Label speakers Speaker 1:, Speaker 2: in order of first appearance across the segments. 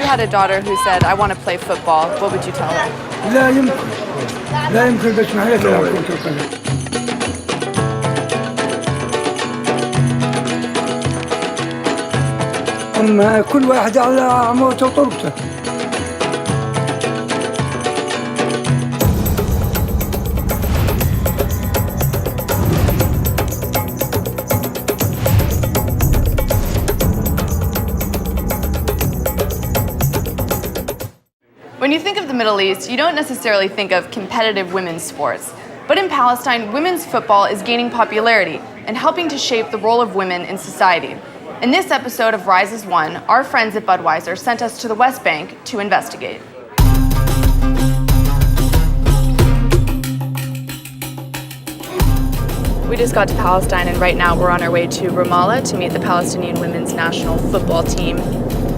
Speaker 1: had a daughter who said, I want to play football, what would you tell her?
Speaker 2: لا يمكن لا يمكن بسمح لك تلعب كرة القدم. أما كل واحد على عموته وطرقته.
Speaker 1: When you think of the Middle East, you don't necessarily think of competitive women's sports. But in Palestine, women's football is gaining popularity and helping to shape the role of women in society. In this episode of Rise as One, our friends at Budweiser sent us to the West Bank to investigate. We just got to Palestine, and right now we're on our way to Ramallah to meet the Palestinian women's national football team.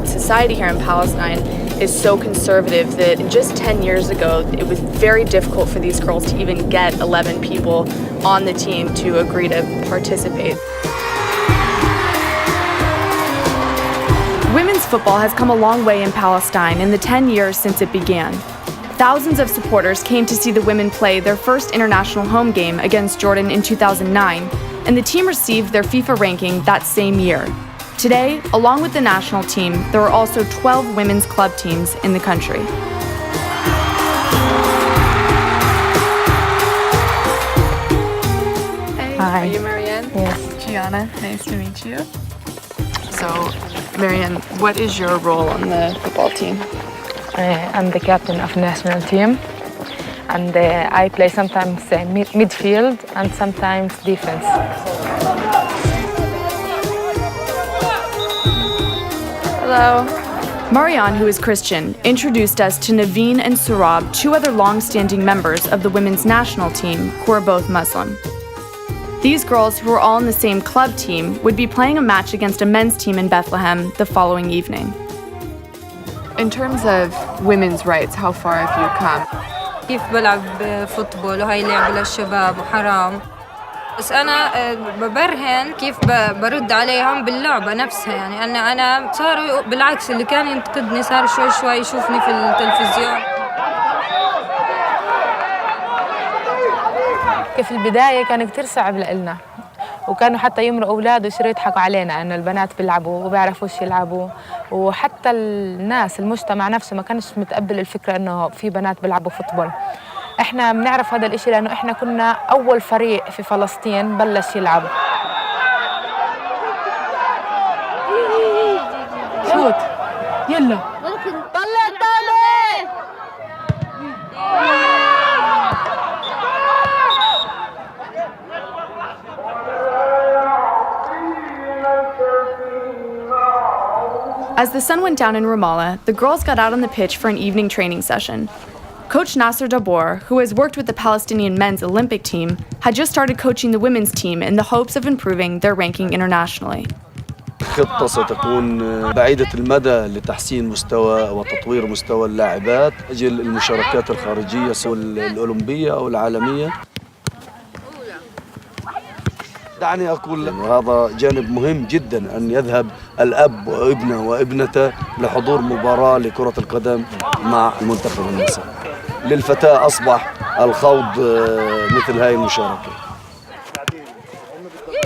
Speaker 1: Society here in Palestine is so conservative that just 10 years ago, it was very difficult for these girls to even get 11 people on the team to agree to participate. Women's football has come a long way in Palestine in the 10 years since it began. Thousands of supporters came to see the women play their first international home game against Jordan in 2009, and the team received their FIFA ranking that same year. Today, along with the national team, there are also 12 women's club teams in the country. Hey,
Speaker 3: Hi.
Speaker 1: Are you Marianne?
Speaker 3: Yes.
Speaker 1: Gianna, nice to meet you. So, Marianne, what is your role on the football team?
Speaker 3: I'm the captain of national team, and I play sometimes midfield and sometimes defense.
Speaker 1: Hello. Marianne, who is Christian, introduced us to Naveen and Surab, two other long-standing members of the women's national team who are both Muslim. These girls, who are all in the same club team, would be playing a match against a men's team in Bethlehem the following evening. In terms of women's rights, how far have you come?
Speaker 4: كيف بلعب فوتبول وهي لعبة للشباب وحرام. بس أنا ببرهن كيف برد عليهم باللعبة نفسها، يعني أنا صاروا بالعكس اللي كان ينتقدني صار شوي شوي يشوفني في التلفزيون.
Speaker 3: في البداية كان كتير صعب لنا، وكانوا حتى يمرقوا أولاد ويصيروا يضحكوا علينا إنه البنات بيلعبوا وبيعرفوش يلعبوا، وحتى الناس المجتمع نفسه ما كانش متقبل الفكرة إنه في بنات بيلعبوا فوتبول. إحنا بنعرف هذا الإشي لأنه إحنا كنا أول فريق في فلسطين بلش يلعب. شوت يلا طلع طالع.
Speaker 1: As the sun went down in Ramallah, the girls got out on the pitch for an evening training session. Coach Nasser Dabor, who has worked with the Palestinian men's Olympic team, had just started coaching the women's team in the hopes of improving their ranking internationally.
Speaker 5: خطة ستكون بعيدة المدى لتحسين مستوى وتطوير مستوى اللاعبات أجل المشاركات الخارجية سواء الأولمبية أو العالمية. دعني أقول هذا جانب مهم جدا أن يذهب الأب وابنه وابنته لحضور مباراة لكرة القدم مع المنتخب المصري. للفتاة أصبح الخوض مثل هاي المشاركة.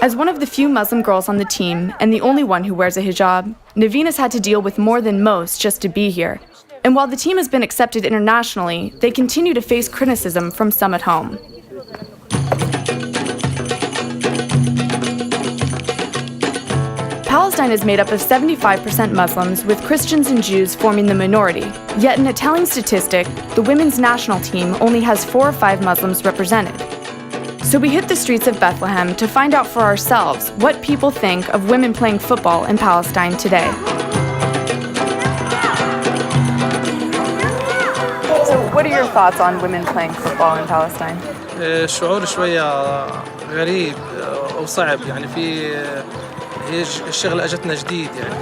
Speaker 1: As one of the few Muslim girls on the team, and the only one who wears a hijab, Naveen has had to deal with more than most just to be here. And while the team has been accepted internationally, they continue to face criticism from some at home. Palestine is made up of 75% Muslims, with Christians and Jews forming the minority. Yet in a telling statistic, the women's national team only has 4 or 5 Muslims represented. So we hit the streets of Bethlehem to find out for ourselves what people think of women playing football in Palestine today. So what are your thoughts on women playing football in Palestine?
Speaker 6: شعور شوية غريب أو صعب، يعني هي الشغلة أجتنا جديد يعني.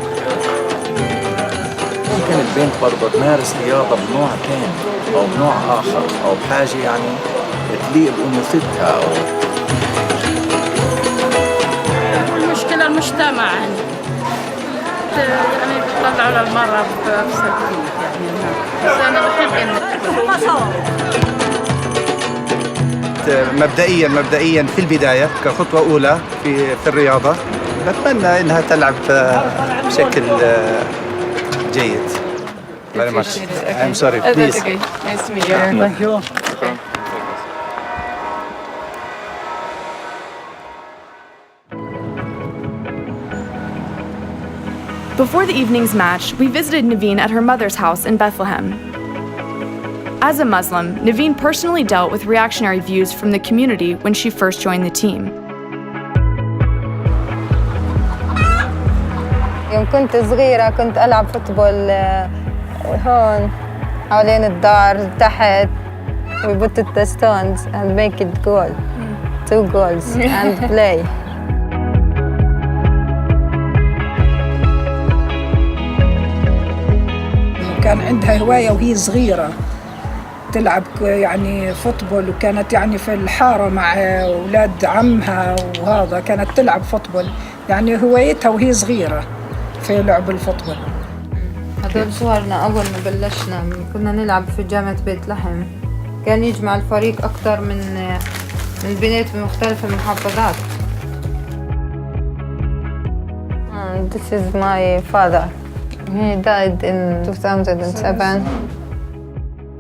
Speaker 7: ممكن البنت برضه تمارس رياضة بنوع تاني أو بنوع آخر أو بحاجة يعني تليق بأنوثتها.
Speaker 8: المشكلة المجتمع يعني بتطلعوا للمرة بسلبية يعني بس أنا بحب
Speaker 9: مبدئيا في البداية كخطوة أولى في الرياضة بتمنى إنها تلعب بشكل جيد. Very much. I'm sorry. Please.
Speaker 1: That's okay. Nice to meet you.
Speaker 2: Thank you.
Speaker 1: Before the evening's match, we visited Naveen at her mother's house in Bethlehem. As a Muslim, Naveen personally dealt with reactionary views from the community when she first joined the team.
Speaker 4: يوم كنت صغيرة كنت ألعب فوتبول هون حوالين الدار تحت. We put the stones and make it goal. 2 goals and play.
Speaker 10: كان عندها هواية وهي صغيرة تلعب يعني فوتبول، وكانت يعني في الحارة مع أولاد عمها وهذا كانت تلعب فوتبول، يعني هوايتها وهي صغيرة في لعب الفوتبول.
Speaker 4: هذول صورنا أول ما بلشنا كنا نلعب في جامعة بيت لحم، كان يجمع الفريق أكثر من بنات من مختلف المحافظات. This is my father. He died in 2007.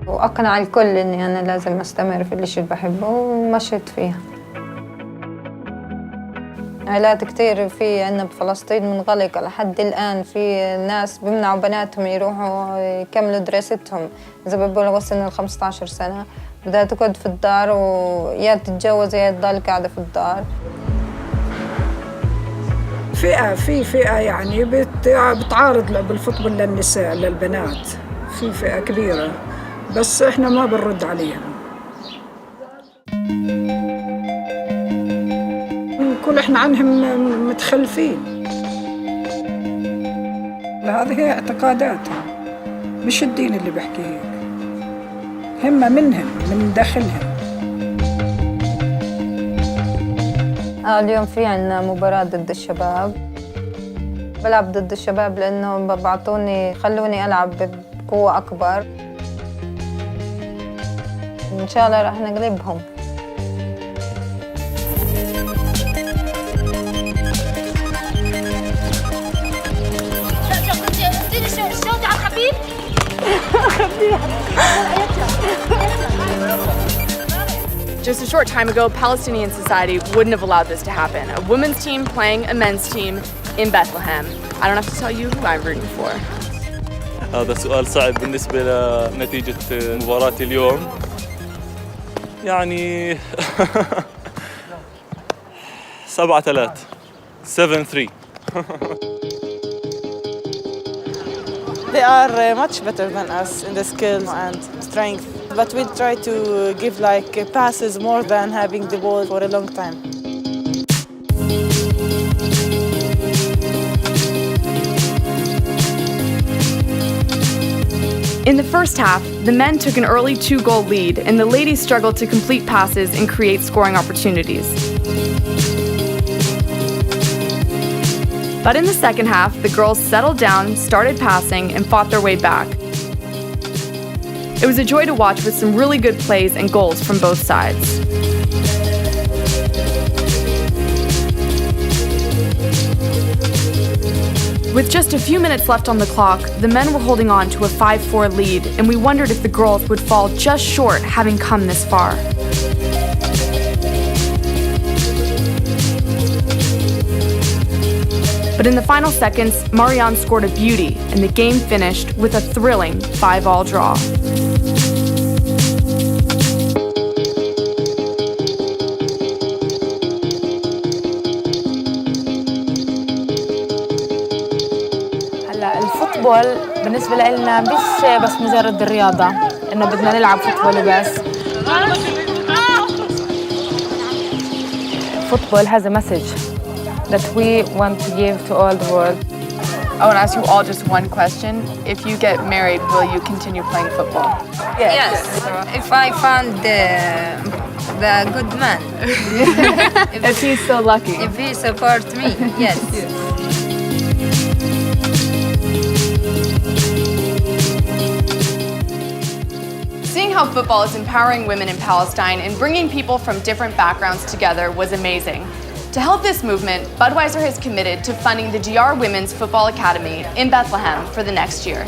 Speaker 4: وأقنع الكل إني أنا لازم أستمر في الشيء اللي بحبه ومشيت فيها. عائلات كتير في عنا بفلسطين منغلقة لحد الآن، في ناس بيمنعوا بناتهم يروحوا يكملوا دراستهم إذا بيبلغوا سن 15 سنة، بدها تقعد في الدار ويا تتجوز يا تضل قاعدة في الدار.
Speaker 10: فئة يعني بتعارض لعب الفوتبول للنساء للبنات، في فئة كبيرة بس إحنا ما بنرد عليهم. كل إحنا عنهم متخلفين. هذه هي اعتقاداتهم، مش الدين اللي بيحكي هيك، هم منهم من داخلهم.
Speaker 4: اليوم في عنا مباراة ضد الشباب، بلعب ضد الشباب لأنه خلوني ألعب بقوة أكبر. إن شاء الله راح نغلبهم.
Speaker 1: Just a short time ago, Palestinian society wouldn't have allowed this to happen. A women's team playing a men's team in Bethlehem. I don't have to tell you who I'm rooting for.
Speaker 11: هذا سؤال صعب بالنسبة لنتيجة مباراة اليوم. يعني 7-3 7-3.
Speaker 12: They are much better than us in the skills and strength, but we try to give like passes more than having the ball for a long time.
Speaker 1: In the first half, the men took an early 2-goal lead, and the ladies struggled to complete passes and create scoring opportunities. But in the second half, the girls settled down, started passing, and fought their way back. It was a joy to watch with some really good plays and goals from both sides. With just a few minutes left on the clock, the men were holding on to a 5-4 lead, and we wondered if the girls would fall just short having come this far. But in the final seconds, Marianne scored a beauty, and the game finished with a thrilling 5-5 draw.
Speaker 3: الفوتبول بالنسبة لنا مش بس مجرد الرياضة إنه بدنا نلعب فوتبول وبس. Football has a message that we want to give to all the world.
Speaker 1: I want to ask you all just one question. If you get married, will you continue playing football?
Speaker 4: Yes. If I found the good man.
Speaker 1: If he's so lucky.
Speaker 4: If he supports me, yes.
Speaker 1: Seeing how football is empowering women in Palestine and bringing people from different backgrounds together was amazing. To help this movement, Budweiser has committed to funding the GR Women's Football Academy in Bethlehem for the next year.